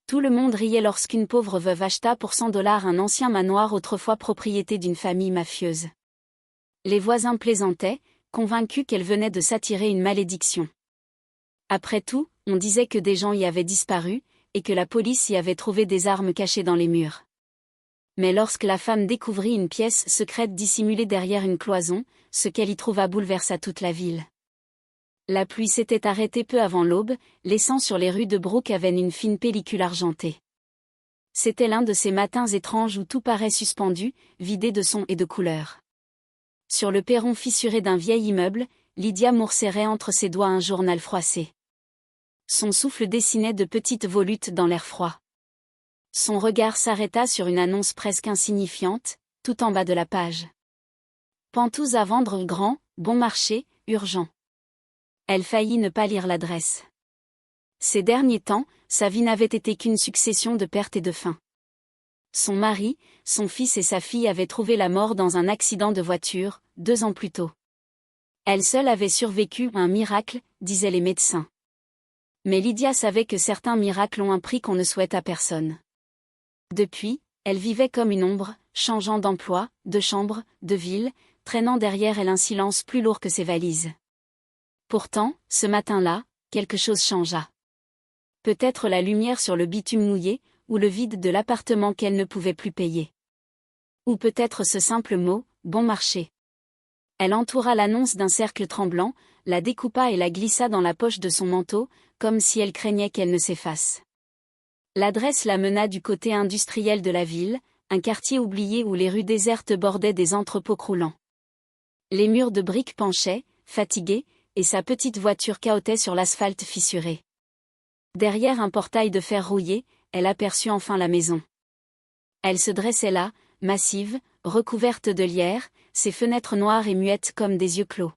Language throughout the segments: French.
Tout le monde riait lorsqu'une pauvre veuve acheta pour $100 un ancien manoir autrefois propriété d'une famille mafieuse. Les voisins plaisantaient, convaincus qu'elle venait de s'attirer une malédiction. Après tout, on disait que des gens y avaient disparu, et que la police y avait trouvé des armes cachées dans les murs. Mais lorsque la femme découvrit une pièce secrète dissimulée derrière une cloison, ce qu'elle y trouva bouleversa toute la ville. La pluie s'était arrêtée peu avant l'aube, laissant sur les rues de Brookhaven une fine pellicule argentée. C'était l'un de ces matins étranges où tout paraît suspendu, vidé de son et de couleur. Sur le perron fissuré d'un vieil immeuble, Lydia Moore serrait entre ses doigts un journal froissé. Son souffle dessinait de petites volutes dans l'air froid. Son regard s'arrêta sur une annonce presque insignifiante, tout en bas de la page. Pantoufles à vendre grand, bon marché, urgent. Elle faillit ne pas lire l'adresse. Ces derniers temps, sa vie n'avait été qu'une succession de pertes et de faim. Son mari, son fils et sa fille avaient trouvé la mort dans un accident de voiture, 2 ans plus tôt. Elle seule avait survécu à un miracle, disaient les médecins. Mais Lydia savait que certains miracles ont un prix qu'on ne souhaite à personne. Depuis, elle vivait comme une ombre, changeant d'emploi, de chambre, de ville, traînant derrière elle un silence plus lourd que ses valises. Pourtant, ce matin-là, quelque chose changea. Peut-être la lumière sur le bitume mouillé, ou le vide de l'appartement qu'elle ne pouvait plus payer. Ou peut-être ce simple mot, bon marché. Elle entoura l'annonce d'un cercle tremblant, la découpa et la glissa dans la poche de son manteau, comme si elle craignait qu'elle ne s'efface. L'adresse la mena du côté industriel de la ville, un quartier oublié où les rues désertes bordaient des entrepôts croulants. Les murs de briques penchaient, fatigués, et sa petite voiture cahotait sur l'asphalte fissuré. Derrière un portail de fer rouillé, elle aperçut enfin la maison. Elle se dressait là, massive, recouverte de lierre, ses fenêtres noires et muettes comme des yeux clos.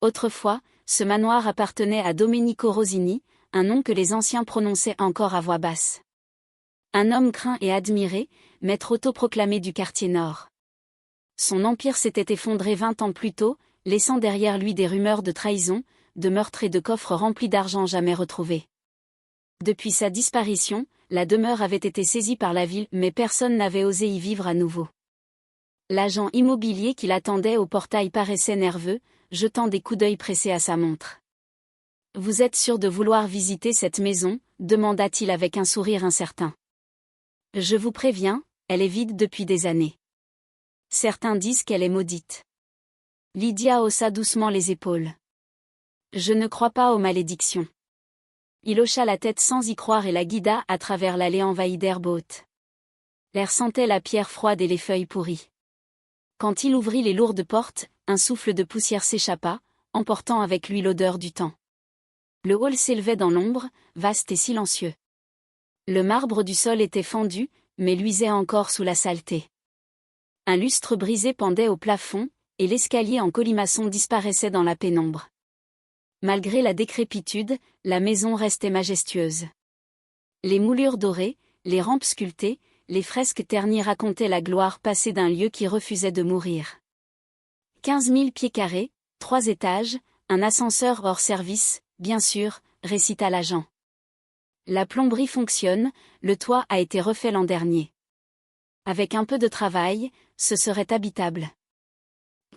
Autrefois, ce manoir appartenait à Domenico Rosini, un nom que les anciens prononçaient encore à voix basse. Un homme craint et admiré, maître autoproclamé du quartier nord. Son empire s'était effondré 20 ans plus tôt, laissant derrière lui des rumeurs de trahison, de meurtres et de coffres remplis d'argent jamais retrouvés. Depuis sa disparition, la demeure avait été saisie par la ville mais personne n'avait osé y vivre à nouveau. L'agent immobilier qui l'attendait au portail paraissait nerveux, jetant des coups d'œil pressés à sa montre. « Vous êtes sûr de vouloir visiter cette maison ?» demanda-t-il avec un sourire incertain. « Je vous préviens, elle est vide depuis des années. Certains disent qu'elle est maudite. » Lydia haussa doucement les épaules. « Je ne crois pas aux malédictions. » Il hocha la tête sans y croire et la guida à travers l'allée envahie d'herbe haute. L'air sentait la pierre froide et les feuilles pourries. Quand il ouvrit les lourdes portes, un souffle de poussière s'échappa, emportant avec lui l'odeur du temps. Le hall s'élevait dans l'ombre, vaste et silencieux. Le marbre du sol était fendu, mais luisait encore sous la saleté. Un lustre brisé pendait au plafond, et l'escalier en colimaçon disparaissait dans la pénombre. Malgré la décrépitude, la maison restait majestueuse. Les moulures dorées, les rampes sculptées, les fresques ternies racontaient la gloire passée d'un lieu qui refusait de mourir. 15 000 pieds carrés, 3 étages, un ascenseur hors service, bien sûr, récita l'agent. La plomberie fonctionne, le toit a été refait l'an dernier. Avec un peu de travail, ce serait habitable.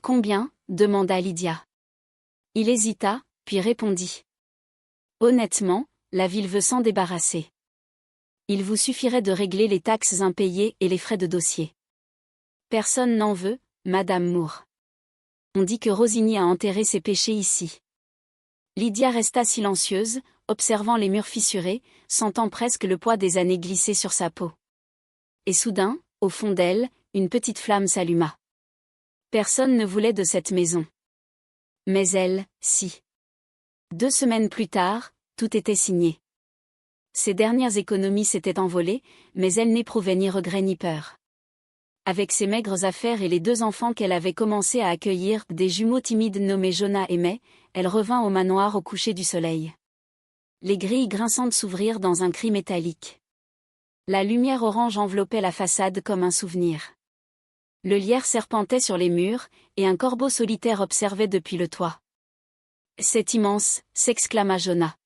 Combien ? demanda Lydia. Il hésita, puis répondit. Honnêtement, la ville veut s'en débarrasser. Il vous suffirait de régler les taxes impayées et les frais de dossier. Personne n'en veut, Madame Moore. On dit que Rosini a enterré ses péchés ici. Lydia resta silencieuse, observant les murs fissurés, sentant presque le poids des années glisser sur sa peau. Et soudain, au fond d'elle, une petite flamme s'alluma. Personne ne voulait de cette maison. Mais elle, si. 2 semaines plus tard, tout était signé. Ses dernières économies s'étaient envolées, mais elle n'éprouvait ni regret ni peur. Avec ses maigres affaires et les 2 enfants qu'elle avait commencé à accueillir, des jumeaux timides nommés Jonah et May, elle revint au manoir au coucher du soleil. Les grilles grinçantes s'ouvrirent dans un cri métallique. La lumière orange enveloppait la façade comme un souvenir. Le lierre serpentait sur les murs, et un corbeau solitaire observait depuis le toit. « C'est immense !» s'exclama Jonah.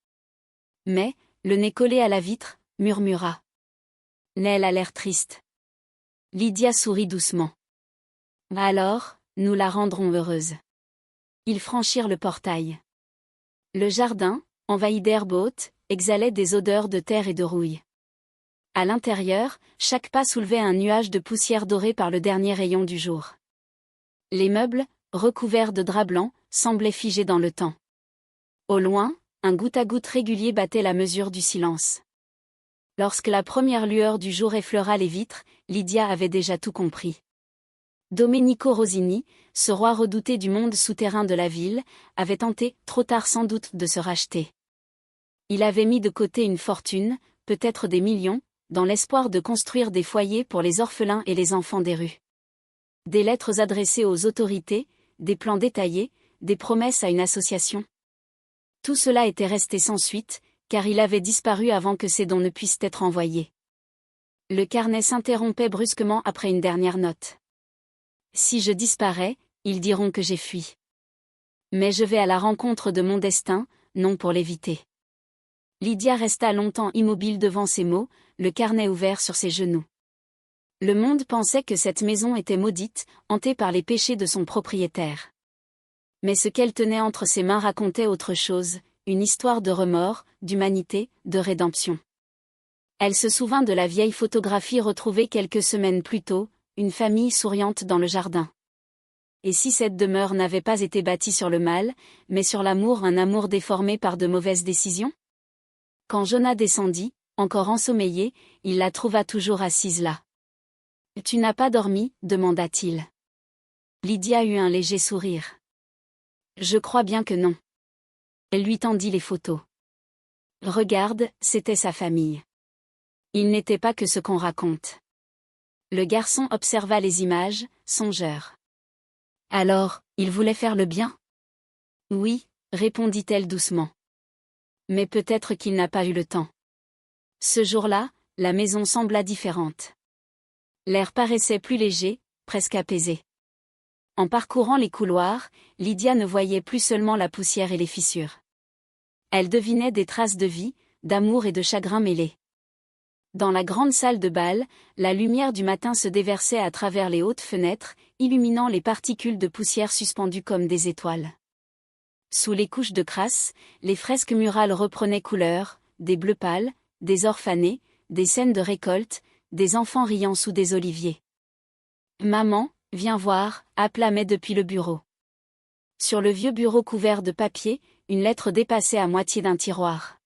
Mais, le nez collé à la vitre, murmura. Nell a l'air triste. Lydia sourit doucement. Alors, nous la rendrons heureuse. Ils franchirent le portail. Le jardin, envahi d'herbe haute, exhalait des odeurs de terre et de rouille. À l'intérieur, chaque pas soulevait un nuage de poussière dorée par le dernier rayon du jour. Les meubles, recouverts de drap blanc, semblaient figés dans le temps. Au loin, un goutte-à-goutte régulier battait la mesure du silence. Lorsque la première lueur du jour effleura les vitres, Lydia avait déjà tout compris. Domenico Rosini, ce roi redouté du monde souterrain de la ville, avait tenté, trop tard sans doute, de se racheter. Il avait mis de côté une fortune, peut-être des millions, dans l'espoir de construire des foyers pour les orphelins et les enfants des rues. Des lettres adressées aux autorités, des plans détaillés, des promesses à une association. Tout cela était resté sans suite, car il avait disparu avant que ces dons ne puissent être envoyés. Le carnet s'interrompait brusquement après une dernière note. Si je disparais, ils diront que j'ai fui. Mais je vais à la rencontre de mon destin, non pour l'éviter. Lydia resta longtemps immobile devant ces mots, le carnet ouvert sur ses genoux. Le monde pensait que cette maison était maudite, hantée par les péchés de son propriétaire. Mais ce qu'elle tenait entre ses mains racontait autre chose, une histoire de remords, d'humanité, de rédemption. Elle se souvint de la vieille photographie retrouvée quelques semaines plus tôt, une famille souriante dans le jardin. Et si cette demeure n'avait pas été bâtie sur le mal, mais sur l'amour, un amour déformé par de mauvaises décisions? Quand Jonah descendit, encore ensommeillé, il la trouva toujours assise là. « Tu n'as pas dormi ?» demanda-t-il. Lydia eut un léger sourire. « Je crois bien que non. » Elle lui tendit les photos. « Regarde, c'était sa famille. Il n'était pas que ce qu'on raconte. » Le garçon observa les images, songeur. « Alors, il voulait faire le bien ? » « Oui, » répondit-elle doucement. « Mais peut-être qu'il n'a pas eu le temps. » Ce jour-là, la maison sembla différente. L'air paraissait plus léger, presque apaisé. En parcourant les couloirs, Lydia ne voyait plus seulement la poussière et les fissures. Elle devinait des traces de vie, d'amour et de chagrin mêlés. Dans la grande salle de bal, la lumière du matin se déversait à travers les hautes fenêtres, illuminant les particules de poussière suspendues comme des étoiles. Sous les couches de crasse, les fresques murales reprenaient couleur, des bleus pâles, des or fanés, des scènes de récolte, des enfants riant sous des oliviers. « Maman, viens voir » appela May depuis le bureau. Sur le vieux bureau couvert de papier, une lettre dépassait à moitié d'un tiroir.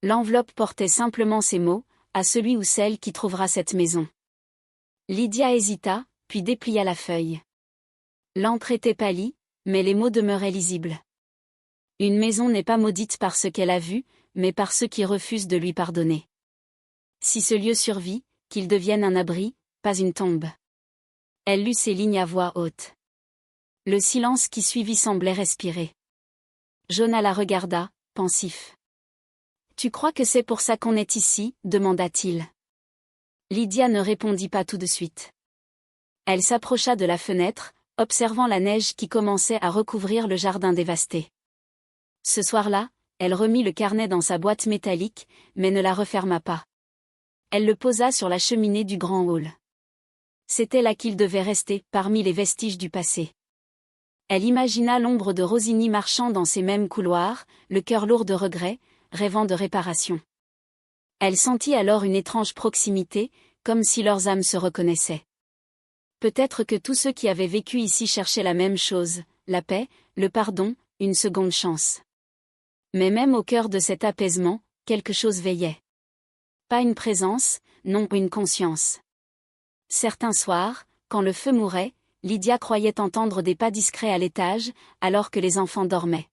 L'enveloppe portait simplement ces mots, à celui ou celle qui trouvera cette maison. Lydia hésita, puis déplia la feuille. L'encre était pâlie, mais les mots demeuraient lisibles. Une maison n'est pas maudite par ce qu'elle a vu, mais par ceux qui refusent de lui pardonner. Si ce lieu survit, qu'il devienne un abri, pas une tombe. Elle lut ces lignes à voix haute. Le silence qui suivit semblait respirer. Jonah la regarda, pensif. « Tu crois que c'est pour ça qu'on est ici ?» demanda-t-il. Lydia ne répondit pas tout de suite. Elle s'approcha de la fenêtre, observant la neige qui commençait à recouvrir le jardin dévasté. Ce soir-là, elle remit le carnet dans sa boîte métallique, mais ne la referma pas. Elle le posa sur la cheminée du grand hall. C'était là qu'il devait rester, parmi les vestiges du passé. Elle imagina l'ombre de Rosini marchant dans ces mêmes couloirs, le cœur lourd de regrets, rêvant de réparation. Elle sentit alors une étrange proximité, comme si leurs âmes se reconnaissaient. Peut-être que tous ceux qui avaient vécu ici cherchaient la même chose, la paix, le pardon, une seconde chance. Mais même au cœur de cet apaisement, quelque chose veillait. Pas une présence, non une conscience. Certains soirs, quand le feu mourait, Lydia croyait entendre des pas discrets à l'étage, alors que les enfants dormaient.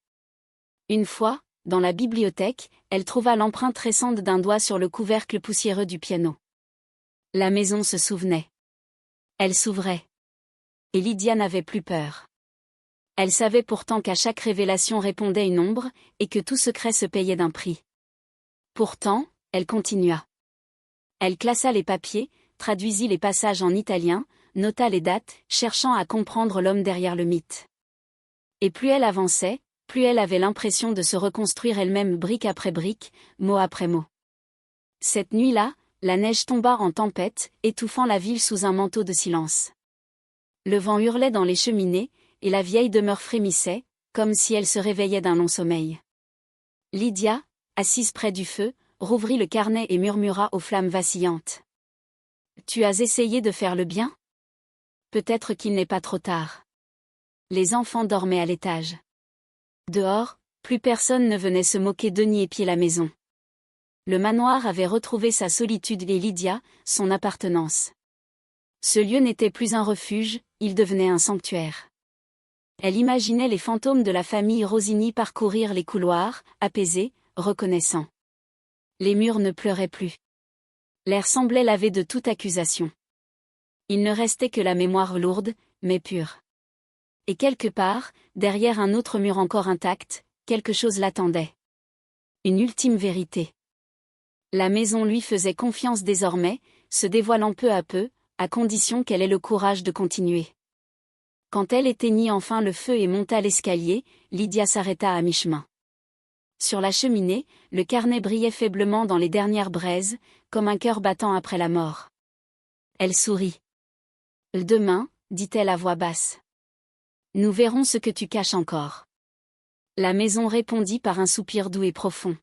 Une fois, dans la bibliothèque, elle trouva l'empreinte récente d'un doigt sur le couvercle poussiéreux du piano. La maison se souvenait. Elle s'ouvrait. Et Lydia n'avait plus peur. Elle savait pourtant qu'à chaque révélation répondait une ombre, et que tout secret se payait d'un prix. Pourtant, elle continua. Elle classa les papiers, traduisit les passages en italien, nota les dates, cherchant à comprendre l'homme derrière le mythe. Et plus elle avançait, plus elle avait l'impression de se reconstruire elle-même brique après brique, mot après mot. Cette nuit-là, la neige tomba en tempête, étouffant la ville sous un manteau de silence. Le vent hurlait dans les cheminées, et la vieille demeure frémissait, comme si elle se réveillait d'un long sommeil. Lydia, assise près du feu, rouvrit le carnet et murmura aux flammes vacillantes. « Tu as essayé de faire le bien ? Peut-être qu'il n'est pas trop tard. » Les enfants dormaient à l'étage. Dehors, plus personne ne venait se moquer d'eux ni épier la maison. Le manoir avait retrouvé sa solitude et Lydia, son appartenance. Ce lieu n'était plus un refuge, il devenait un sanctuaire. Elle imaginait les fantômes de la famille Rosini parcourir les couloirs, apaisés, reconnaissants. Les murs ne pleuraient plus. L'air semblait lavé de toute accusation. Il ne restait que la mémoire lourde, mais pure. Et quelque part, derrière un autre mur encore intact, quelque chose l'attendait. Une ultime vérité. La maison lui faisait confiance désormais, se dévoilant peu, à condition qu'elle ait le courage de continuer. Quand elle éteignit enfin le feu et monta l'escalier, Lydia s'arrêta à mi-chemin. Sur la cheminée, le carnet brillait faiblement dans les dernières braises, comme un cœur battant après la mort. Elle sourit. « Demain, dit-elle à voix basse. Nous verrons ce que tu caches encore. » La maison répondit par un soupir doux et profond.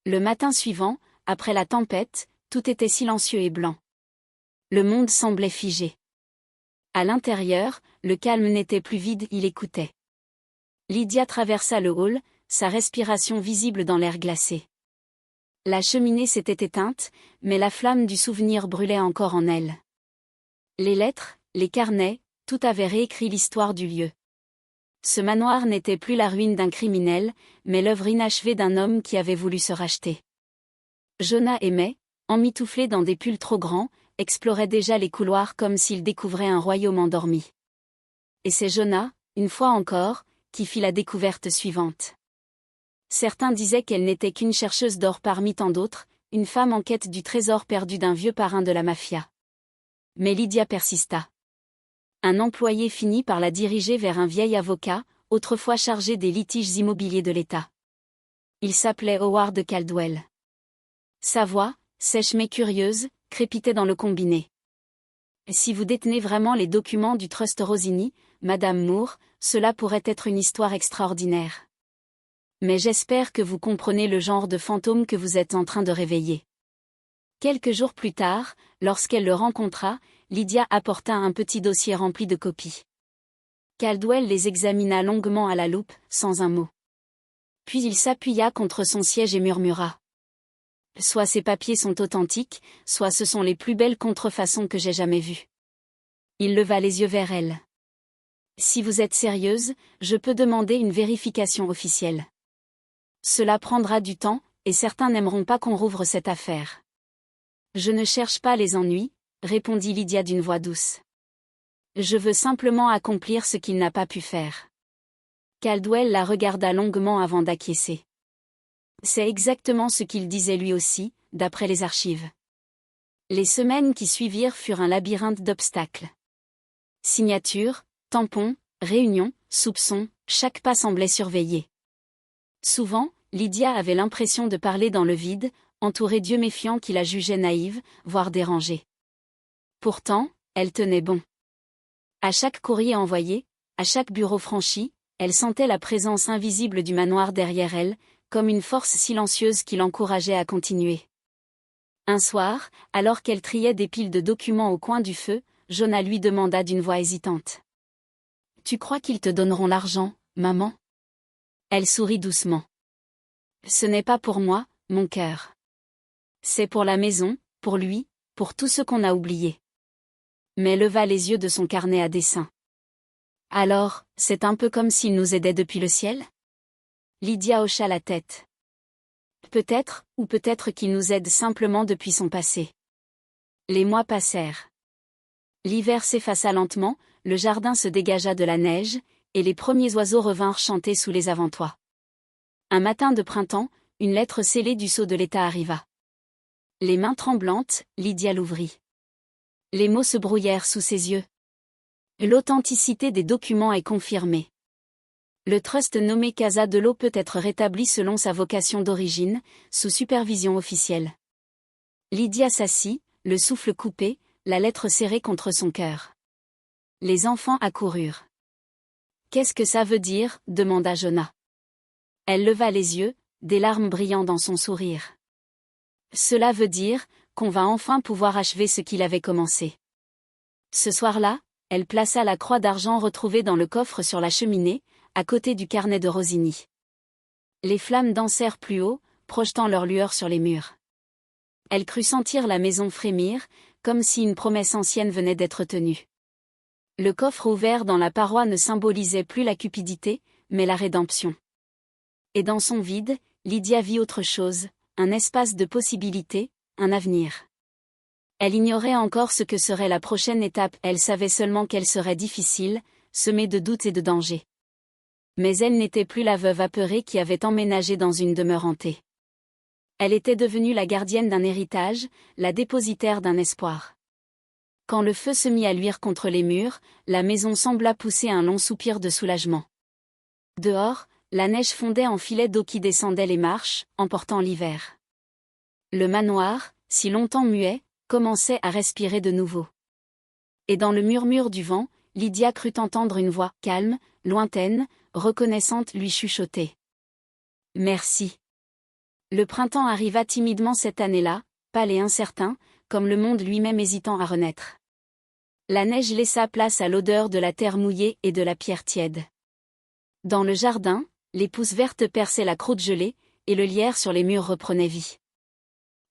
Le matin suivant, après la tempête, tout était silencieux et blanc. Le monde semblait figé. À l'intérieur, le calme n'était plus vide, il écoutait. Lydia traversa le hall, sa respiration visible dans l'air glacé. La cheminée s'était éteinte, mais la flamme du souvenir brûlait encore en elle. Les lettres, les carnets, tout avait réécrit l'histoire du lieu. Ce manoir n'était plus la ruine d'un criminel, mais l'œuvre inachevée d'un homme qui avait voulu se racheter. Jonah aimait, emmitouflé dans des pulls trop grands, explorait déjà les couloirs comme s'il découvrait un royaume endormi. Et c'est Jonah, une fois encore, qui fit la découverte suivante. Certains disaient qu'elle n'était qu'une chercheuse d'or parmi tant d'autres, une femme en quête du trésor perdu d'un vieux parrain de la mafia. Mais Lydia persista. Un employé finit par la diriger vers un vieil avocat, autrefois chargé des litiges immobiliers de l'État. Il s'appelait Howard Caldwell. Sa voix, sèche mais curieuse, crépitait dans le combiné. « Si vous détenez vraiment les documents du Trust Rosini, Madame Moore, cela pourrait être une histoire extraordinaire. Mais j'espère que vous comprenez le genre de fantôme que vous êtes en train de réveiller. » Quelques jours plus tard, lorsqu'elle le rencontra, Lydia apporta un petit dossier rempli de copies. Caldwell les examina longuement à la loupe, sans un mot. Puis il s'appuya contre son siège et murmura. « Soit ces papiers sont authentiques, soit ce sont les plus belles contrefaçons que j'ai jamais vues. » Il leva les yeux vers elle. « Si vous êtes sérieuse, je peux demander une vérification officielle. Cela prendra du temps, et certains n'aimeront pas qu'on rouvre cette affaire. » « Je ne cherche pas les ennuis, » répondit Lydia d'une voix douce. « Je veux simplement accomplir ce qu'il n'a pas pu faire. » Caldwell la regarda longuement avant d'acquiescer. C'est exactement ce qu'il disait lui aussi, d'après les archives. Les semaines qui suivirent furent un labyrinthe d'obstacles. Signatures, tampons, réunions, soupçons, chaque pas semblait surveillé. Souvent, Lydia avait l'impression de parler dans le vide, entourée d'yeux méfiants qui la jugeaient naïve, voire dérangée. Pourtant, elle tenait bon. À chaque courrier envoyé, à chaque bureau franchi, elle sentait la présence invisible du manoir derrière elle, comme une force silencieuse qui l'encourageait à continuer. Un soir, alors qu'elle triait des piles de documents au coin du feu, Jonah lui demanda d'une voix hésitante. « Tu crois qu'ils te donneront l'argent, maman ?» Elle sourit doucement. « Ce n'est pas pour moi, mon cœur. C'est pour la maison, pour lui, pour tout ce qu'on a oublié. » Mais leva les yeux de son carnet à dessein. « Alors, c'est un peu comme s'il nous aidait depuis le ciel ?» Lydia hocha la tête. « Peut-être, ou peut-être qu'il nous aide simplement depuis son passé. » Les mois passèrent. L'hiver s'effaça lentement, le jardin se dégagea de la neige, et les premiers oiseaux revinrent chanter sous les avant-toits. Un matin de printemps, une lettre scellée du sceau de l'État arriva. Les mains tremblantes, Lydia l'ouvrit. Les mots se brouillèrent sous ses yeux. L'authenticité des documents est confirmée. Le trust nommé Casa de l'eau peut être rétabli selon sa vocation d'origine, sous supervision officielle. Lydia s'assit, le souffle coupé, la lettre serrée contre son cœur. Les enfants accoururent. « Qu'est-ce que ça veut dire ?» demanda Jonah. Elle leva les yeux, des larmes brillant dans son sourire. « Cela veut dire qu'on va enfin pouvoir achever ce qu'il avait commencé. » Ce soir-là, elle plaça la croix d'argent retrouvée dans le coffre sur la cheminée, à côté du carnet de Rosigny. Les flammes dansèrent plus haut, projetant leur lueur sur les murs. Elle crut sentir la maison frémir, comme si une promesse ancienne venait d'être tenue. Le coffre ouvert dans la paroi ne symbolisait plus la cupidité, mais la rédemption. Et dans son vide, Lydia vit autre chose, un espace de possibilités, un avenir. Elle ignorait encore ce que serait la prochaine étape, elle savait seulement qu'elle serait difficile, semée de doutes et de dangers. Mais elle n'était plus la veuve apeurée qui avait emménagé dans une demeure hantée. Elle était devenue la gardienne d'un héritage, la dépositaire d'un espoir. Quand le feu se mit à luire contre les murs, la maison sembla pousser un long soupir de soulagement. Dehors, la neige fondait en filets d'eau qui descendaient les marches, emportant l'hiver. Le manoir, si longtemps muet, commençait à respirer de nouveau. Et dans le murmure du vent, Lydia crut entendre une voix, calme, lointaine, reconnaissante, lui chuchoter. « Merci. » Le printemps arriva timidement cette année-là, pâle et incertain, comme le monde lui-même hésitant à renaître. La neige laissa place à l'odeur de la terre mouillée et de la pierre tiède. Dans le jardin, les pousses vertes perçaient la croûte gelée, et le lierre sur les murs reprenait vie.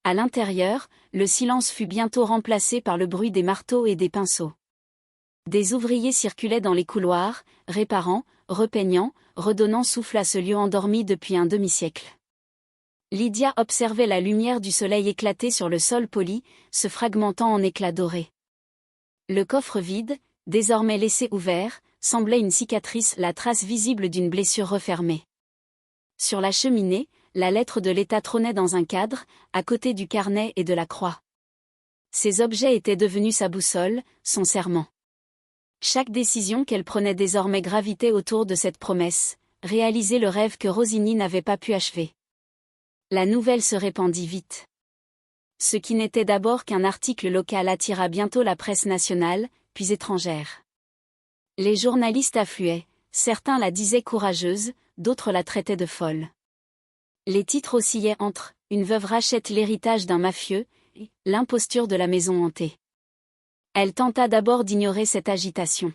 À l'intérieur, le silence fut bientôt remplacé par le bruit des marteaux et des pinceaux. Des ouvriers circulaient dans les couloirs, réparant, repeignant, redonnant souffle à ce lieu endormi depuis un demi-siècle. Lydia observait la lumière du soleil éclater sur le sol poli, se fragmentant en éclats dorés. Le coffre vide, désormais laissé ouvert, semblait une cicatrice, la trace visible d'une blessure refermée. Sur la cheminée, la lettre de l'État trônait dans un cadre, à côté du carnet et de la croix. Ces objets étaient devenus sa boussole, son serment. Chaque décision qu'elle prenait désormais gravitait autour de cette promesse, réaliser le rêve que Rosigny n'avait pas pu achever. La nouvelle se répandit vite. Ce qui n'était d'abord qu'un article local attira bientôt la presse nationale, puis étrangère. Les journalistes affluaient, certains la disaient courageuse, d'autres la traitaient de folle. Les titres oscillaient entre « Une veuve rachète l'héritage d'un mafieux » et « L'imposture de la maison hantée ». Elle tenta d'abord d'ignorer cette agitation.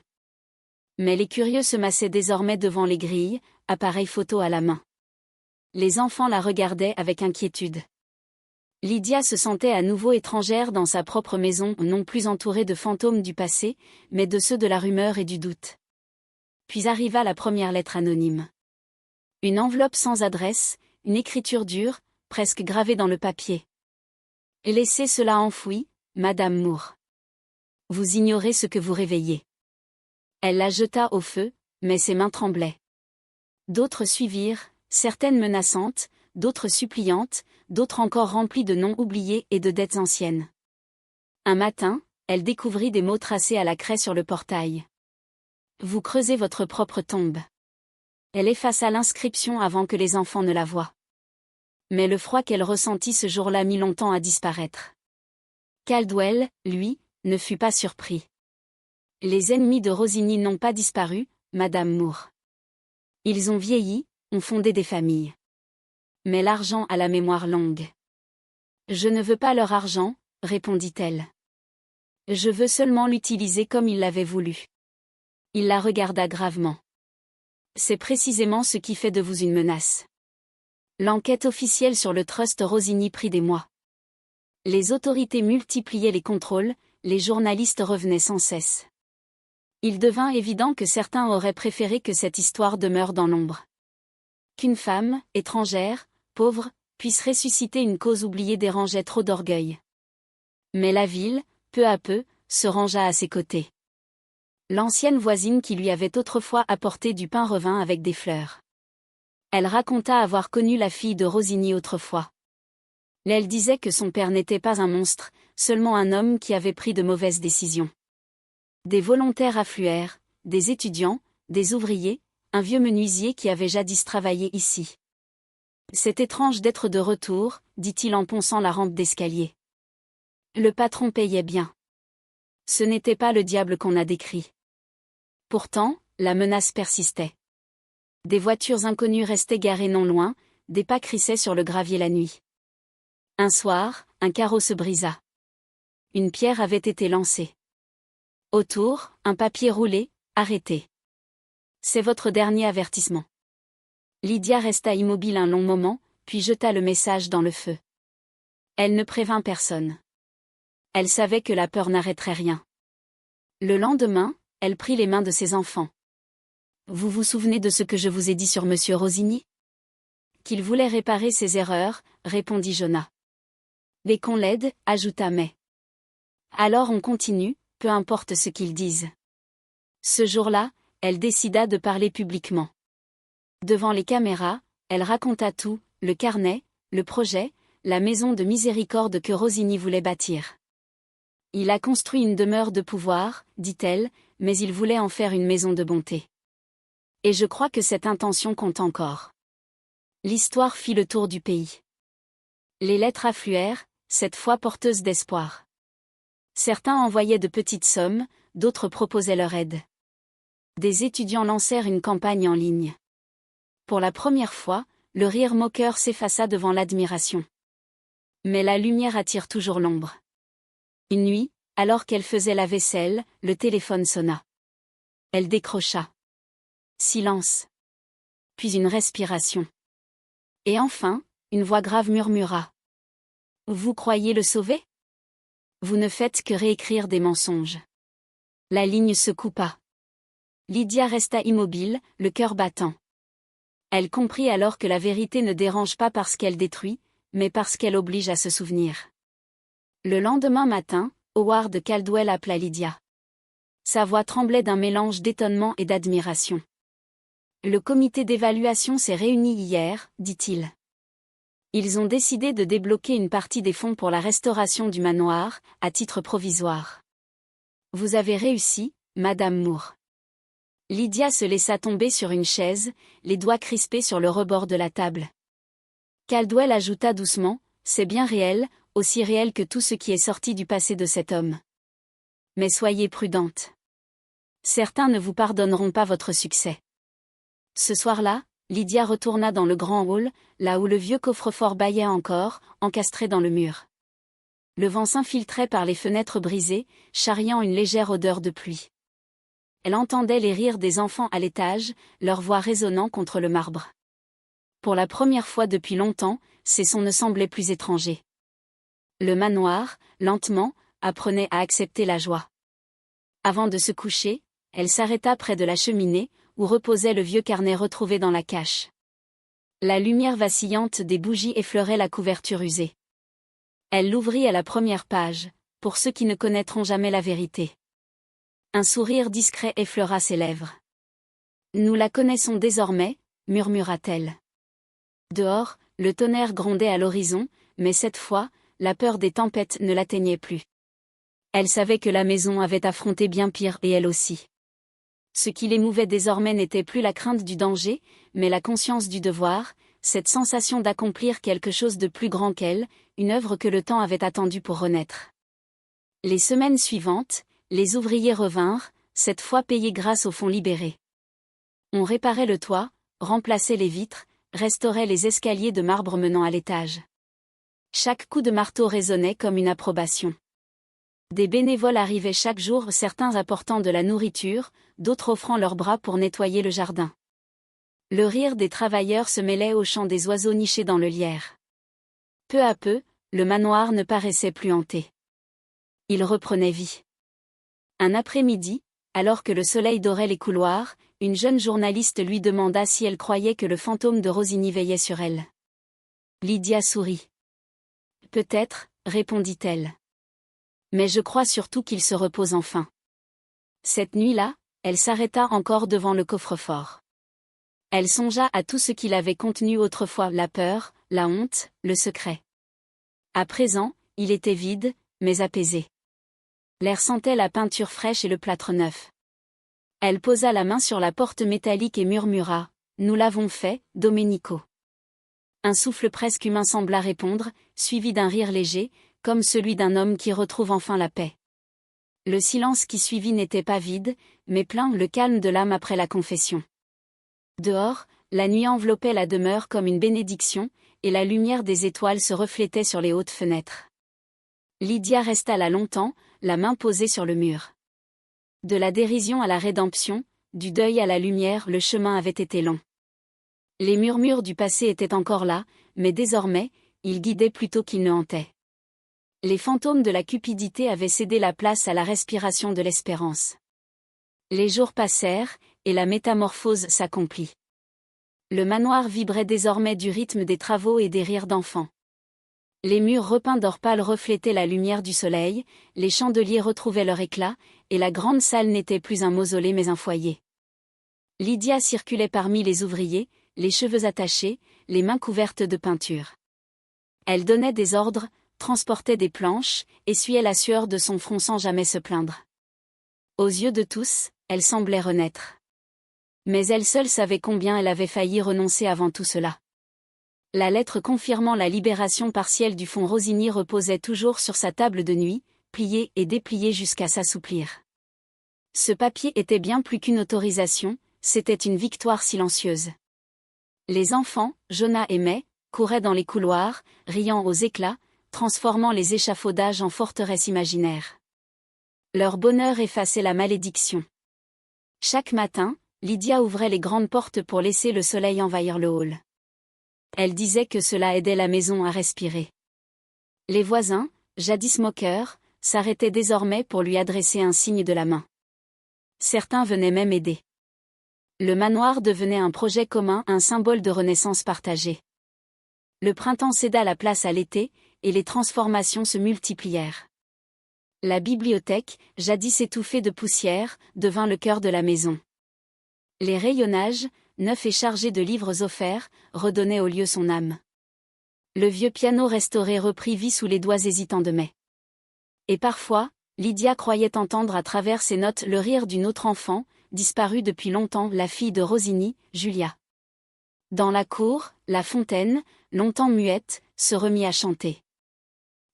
Mais les curieux se massaient désormais devant les grilles, appareils photo à la main. Les enfants la regardaient avec inquiétude. Lydia se sentait à nouveau étrangère dans sa propre maison, non plus entourée de fantômes du passé, mais de ceux de la rumeur et du doute. Puis arriva la première lettre anonyme. Une enveloppe sans adresse, une écriture dure, presque gravée dans le papier. « Laissez cela enfoui, Madame Moore. Vous ignorez ce que vous réveillez. » Elle la jeta au feu, mais ses mains tremblaient. D'autres suivirent, certaines menaçantes, d'autres suppliantes, d'autres encore remplies de noms oubliés et de dettes anciennes. Un matin, elle découvrit des mots tracés à la craie sur le portail. « Vous creusez votre propre tombe. » Elle effaça l'inscription avant que les enfants ne la voient. Mais le froid qu'elle ressentit ce jour-là mit longtemps à disparaître. Caldwell, lui, ne fut pas surpris. Les ennemis de Rosigny n'ont pas disparu, Madame Moore. Ils ont vieilli, ont fondé des familles. Mais l'argent a la mémoire longue. Je ne veux pas leur argent, répondit-elle. Je veux seulement l'utiliser comme il l'avait voulu. Il la regarda gravement. C'est précisément ce qui fait de vous une menace. L'enquête officielle sur le trust Rosigny prit des mois. Les autorités multipliaient les contrôles, les journalistes revenaient sans cesse. Il devint évident que certains auraient préféré que cette histoire demeure dans l'ombre. Qu'une femme, étrangère, pauvre, puisse ressusciter une cause oubliée dérangeait trop d'orgueil. Mais la ville, peu à peu, se rangea à ses côtés. L'ancienne voisine qui lui avait autrefois apporté du pain revint avec des fleurs. Elle raconta avoir connu la fille de Rosigny autrefois. Elle disait que son père n'était pas un monstre, seulement un homme qui avait pris de mauvaises décisions. Des volontaires affluèrent, des étudiants, des ouvriers, un vieux menuisier qui avait jadis travaillé ici. « C'est étrange d'être de retour, dit-il en ponçant la rampe d'escalier. Le patron payait bien. Ce n'était pas le diable qu'on a décrit. Pourtant, la menace persistait. Des voitures inconnues restaient garées non loin, des pas crissaient sur le gravier la nuit. Un soir, un carreau se brisa. Une pierre avait été lancée. Autour, un papier roulé, arrêté. C'est votre dernier avertissement. Lydia resta immobile un long moment, puis jeta le message dans le feu. Elle ne prévint personne. Elle savait que la peur n'arrêterait rien. Le lendemain, elle prit les mains de ses enfants. Vous vous souvenez de ce que je vous ai dit sur Monsieur Rosigny? Qu'il voulait réparer ses erreurs, répondit Jonah. Mais qu'on l'aide, ajouta May. Alors on continue, peu importe ce qu'ils disent. Ce jour-là, elle décida de parler publiquement. Devant les caméras, elle raconta tout, le carnet, le projet, la maison de miséricorde que Rosigny voulait bâtir. Il a construit une demeure de pouvoir, dit-elle, mais il voulait en faire une maison de bonté. Et je crois que cette intention compte encore. L'histoire fit le tour du pays. Les lettres affluèrent, cette fois porteuses d'espoir. Certains envoyaient de petites sommes, d'autres proposaient leur aide. Des étudiants lancèrent une campagne en ligne. Pour la première fois, le rire moqueur s'effaça devant l'admiration. Mais la lumière attire toujours l'ombre. Une nuit, alors qu'elle faisait la vaisselle, le téléphone sonna. Elle décrocha. Silence. Puis une respiration. Et enfin, une voix grave murmura. Vous croyez le sauver? Vous ne faites que réécrire des mensonges. La ligne se coupa. Lydia resta immobile, le cœur battant. Elle comprit alors que la vérité ne dérange pas parce qu'elle détruit, mais parce qu'elle oblige à se souvenir. Le lendemain matin, Howard Caldwell appela Lydia. Sa voix tremblait d'un mélange d'étonnement et d'admiration. Le comité d'évaluation s'est réuni hier, dit-il. Ils ont décidé de débloquer une partie des fonds pour la restauration du manoir, à titre provisoire. Vous avez réussi, Madame Moore. Lydia se laissa tomber sur une chaise, les doigts crispés sur le rebord de la table. Caldwell ajouta doucement, c'est bien réel, aussi réel que tout ce qui est sorti du passé de cet homme. Mais soyez prudente. Certains ne vous pardonneront pas votre succès. Ce soir-là, Lydia retourna dans le grand hall, là où le vieux coffre-fort bâillait encore, encastré dans le mur. Le vent s'infiltrait par les fenêtres brisées, charriant une légère odeur de pluie. Elle entendait les rires des enfants à l'étage, leur voix résonnant contre le marbre. Pour la première fois depuis longtemps, ces sons ne semblaient plus étrangers. Le manoir, lentement, apprenait à accepter la joie. Avant de se coucher, elle s'arrêta près de la cheminée, où reposait le vieux carnet retrouvé dans la cache. La lumière vacillante des bougies effleurait la couverture usée. Elle l'ouvrit à la première page, pour ceux qui ne connaîtront jamais la vérité. Un sourire discret effleura ses lèvres. Nous la connaissons désormais, murmura-t-elle. Dehors, le tonnerre grondait à l'horizon, mais cette fois, la peur des tempêtes ne l'atteignait plus. Elle savait que la maison avait affronté bien pire et elle aussi. Ce qui l'émouvait désormais n'était plus la crainte du danger, mais la conscience du devoir, cette sensation d'accomplir quelque chose de plus grand qu'elle, une œuvre que le temps avait attendue pour renaître. Les semaines suivantes, les ouvriers revinrent, cette fois payés grâce aux fonds libérés. On réparait le toit, remplaçait les vitres, restaurait les escaliers de marbre menant à l'étage. Chaque coup de marteau résonnait comme une approbation. Des bénévoles arrivaient chaque jour, certains apportant de la nourriture, d'autres offrant leurs bras pour nettoyer le jardin. Le rire des travailleurs se mêlait au chant des oiseaux nichés dans le lierre. Peu à peu, le manoir ne paraissait plus hanté. Il reprenait vie. Un après-midi, alors que le soleil dorait les couloirs, une jeune journaliste lui demanda si elle croyait que le fantôme de Rosigny veillait sur elle. Lydia sourit. Peut-être, répondit-elle. Mais je crois surtout qu'il se repose enfin. Cette nuit-là, elle s'arrêta encore devant le coffre-fort. Elle songea à tout ce qu'il avait contenu autrefois, la peur, la honte, le secret. À présent, il était vide, mais apaisé. L'air sentait la peinture fraîche et le plâtre neuf. Elle posa la main sur la porte métallique et murmura « Nous l'avons fait, Domenico ». Un souffle presque humain sembla répondre, suivi d'un rire léger, comme celui d'un homme qui retrouve enfin la paix. Le silence qui suivit n'était pas vide, mais plein le calme de l'âme après la confession. Dehors, la nuit enveloppait la demeure comme une bénédiction, et la lumière des étoiles se reflétait sur les hautes fenêtres. Lydia resta là longtemps, la main posée sur le mur. De la dérision à la rédemption, du deuil à la lumière, le chemin avait été long. Les murmures du passé étaient encore là, mais désormais, ils guidaient plutôt qu'ils ne hantaient. Les fantômes de la cupidité avaient cédé la place à la respiration de l'espérance. Les jours passèrent, et la métamorphose s'accomplit. Le manoir vibrait désormais du rythme des travaux et des rires d'enfants. Les murs repeints d'or pâle reflétaient la lumière du soleil, les chandeliers retrouvaient leur éclat, et la grande salle n'était plus un mausolée mais un foyer. Lydia circulait parmi les ouvriers, les cheveux attachés, les mains couvertes de peinture. Elle donnait des ordres, transportait des planches, essuyait la sueur de son front sans jamais se plaindre. Aux yeux de tous, elle semblait renaître. Mais elle seule savait combien elle avait failli renoncer avant tout cela. La lettre confirmant la libération partielle du fonds Rosigny reposait toujours sur sa table de nuit, pliée et dépliée jusqu'à s'assouplir. Ce papier était bien plus qu'une autorisation, c'était une victoire silencieuse. Les enfants, Jonah et May, couraient dans les couloirs, riant aux éclats, transformant les échafaudages en forteresses imaginaires. Leur bonheur effaçait la malédiction. Chaque matin, Lydia ouvrait les grandes portes pour laisser le soleil envahir le hall. Elle disait que cela aidait la maison à respirer. Les voisins, jadis moqueurs, s'arrêtaient désormais pour lui adresser un signe de la main. Certains venaient même aider. Le manoir devenait un projet commun, un symbole de renaissance partagée. Le printemps céda la place à l'été, et les transformations se multiplièrent. La bibliothèque, jadis étouffée de poussière, devint le cœur de la maison. Les rayonnages, neufs et chargés de livres offerts, redonnaient au lieu son âme. Le vieux piano restauré reprit vie sous les doigts hésitants de May. Et parfois, Lydia croyait entendre à travers ses notes le rire d'une autre enfant, disparue depuis longtemps, la fille de Rosigny, Julia. Dans la cour, la fontaine, longtemps muette, se remit à chanter.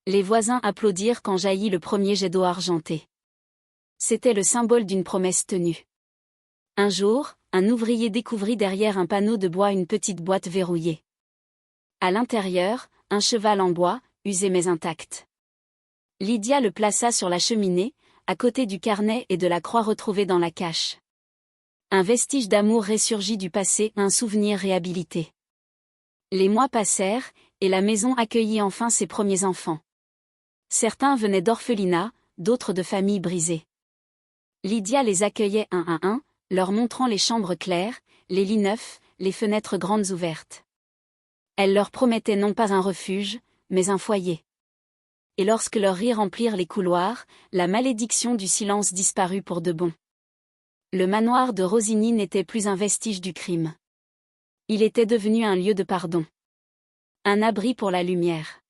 Les voisins applaudirent quand jaillit le premier jet d'eau argenté. C'était le symbole d'une promesse tenue. Un jour, un ouvrier découvrit derrière un panneau de bois une petite boîte verrouillée. À l'intérieur, un cheval en bois, usé mais intact. Lydia le plaça sur la cheminée, à côté du carnet et de la croix retrouvée dans la cache. Un vestige d'amour ressurgit du passé, un souvenir réhabilité. Les mois passèrent, et la maison accueillit enfin ses premiers enfants. Certains venaient d'orphelinats, d'autres de familles brisées. Lydia les accueillait un à un, leur montrant les chambres claires, les lits neufs, les fenêtres grandes ouvertes. Elle leur promettait non pas un refuge, mais un foyer. Et lorsque leurs rires remplirent les couloirs, la malédiction du silence disparut pour de bon. Le manoir de Rosigny n'était plus un vestige du crime. Il était devenu un lieu de pardon. Un abri pour la lumière.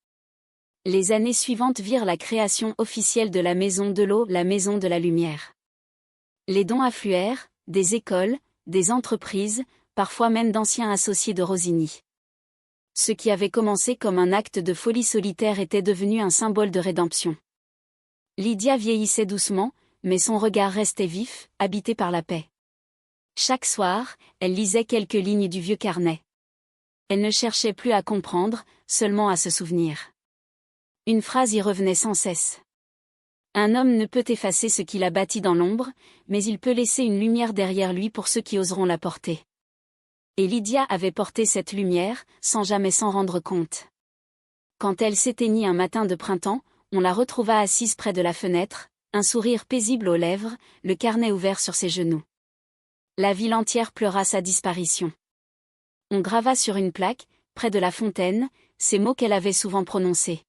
Les années suivantes virent la création officielle de la Maison de l'eau, la Maison de la lumière. Les dons affluèrent, des écoles, des entreprises, parfois même d'anciens associés de Rosigny. Ce qui avait commencé comme un acte de folie solitaire était devenu un symbole de rédemption. Lydia vieillissait doucement, mais son regard restait vif, habité par la paix. Chaque soir, elle lisait quelques lignes du vieux carnet. Elle ne cherchait plus à comprendre, seulement à se souvenir. Une phrase y revenait sans cesse. Un homme ne peut effacer ce qu'il a bâti dans l'ombre, mais il peut laisser une lumière derrière lui pour ceux qui oseront la porter. Et Lydia avait porté cette lumière, sans jamais s'en rendre compte. Quand elle s'éteignit un matin de printemps, on la retrouva assise près de la fenêtre, un sourire paisible aux lèvres, le carnet ouvert sur ses genoux. La ville entière pleura sa disparition. On grava sur une plaque, près de la fontaine, ces mots qu'elle avait souvent prononcés.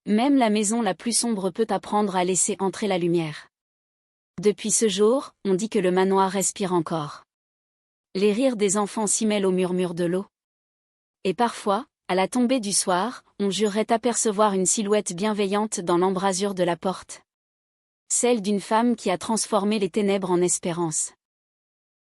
Même la maison la plus sombre peut apprendre à laisser entrer la lumière. Depuis ce jour, on dit que le manoir respire encore. Les rires des enfants s'y mêlent au murmure de l'eau. Et parfois, à la tombée du soir, on jurerait apercevoir une silhouette bienveillante dans l'embrasure de la porte. Celle d'une femme qui a transformé les ténèbres en espérance.